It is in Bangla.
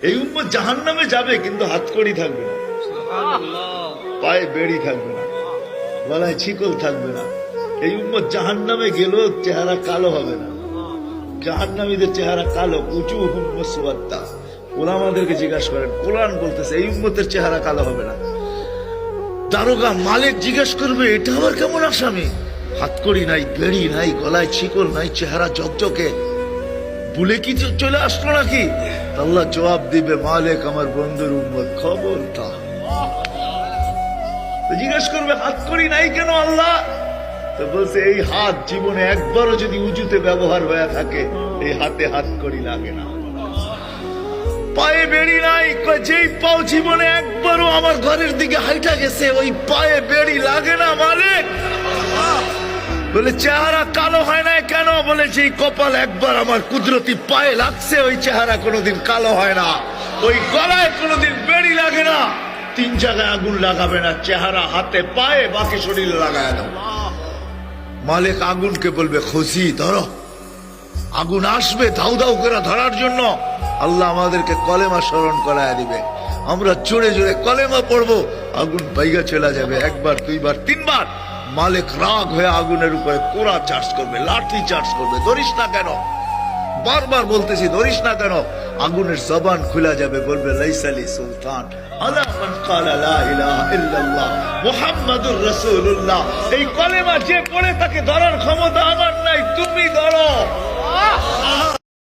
এই উম্মত জাহান্নামে যাবে, কিন্তু হাতকড়ি থাকবে না, পায়ে বেড়ি থাকবে না, গলায় ছিকল থাকবে না। এই উম্মত জাহান্নামে গেলেও চেহারা কালো হবে না। জাহান্নামীদের চেহারা কালো, উঁচু হুম্মসওয়াদ্দা। ওলামাদেরকে জিজ্ঞাসা করেন, কোরআন বলতেছে এই উম্মতের চেহারা কালো হবে না। দারোগা মালিক জিজ্ঞেস করবে, এটা আবার কেমন আসামি? হাতকড়ি নাই, বেড়ি নাই, গলায় ছিকল নাই, চেহারা ঝকঝকে, ভুলে কি চলে আসলো নাকি? আল্লাহ জবাব দিবে, মালিক আমার বন্ধুর উম্মত, খবরদার। জিজ্ঞেস করবে, হাতকড়ি নাই কেন আল্লাহ? তো বলছে, এই হাত জীবনে একবারও যদি উঁচুতে ব্যবহার হয়ে থাকে, এই হাতে হাতকড়ি লাগে না। পায়ে বেড়ি নাই, যেই পাও জীবনে একবারও আমার ঘরের দিকে হাইটা গেছে, ওই পায়ে বেড়ি লাগে না মালিক। বলে, চেহারা কালো হয় না কেন? বলে, যেই কপাল একবার আমার কুদরতি পায়ে লাগছে, ওই চেহারা কোনোদিন কালো হয় না। ওই গলায় কোনোদিন বেড়ি লাগে না। 3 জায়গায় আগুন লাগাবে না, চেহারা, হাতে, পায়ে, বাকি শরীরে লাগায় দাও। মালিক আগুনকে বলবে, খুশি ধরো। আগুন আসবে ধাউ ধাউ করে ধরার জন্য। আল্লাহ আমাদেরকে কলেমা স্মরণ করায় দিবে, আমরা জোরে জোরে কলেমা পড়বো, আগুন বাইগা চলে যাবে। 1 বার 2 বার 3 বার। মালিক রাগ হয়ে আগুনের উপরে কোড়া চার্জ করবে, লাঠি চার্জ করবে। ধরিস না কেন? বারবার বলতেছি, ধরিস না কেন? আগুনের জবান খুলে যাবে, বলবে, লাইসালি সুলতান আলা মান ক্বালা লা ইলাহা ইল্লাল্লাহ মুহাম্মাদুর রাসূলুল্লাহ। এই কলেমা যে পড়ে তাকে ধরার ক্ষমতা আমার নাই, তুমি ধরো।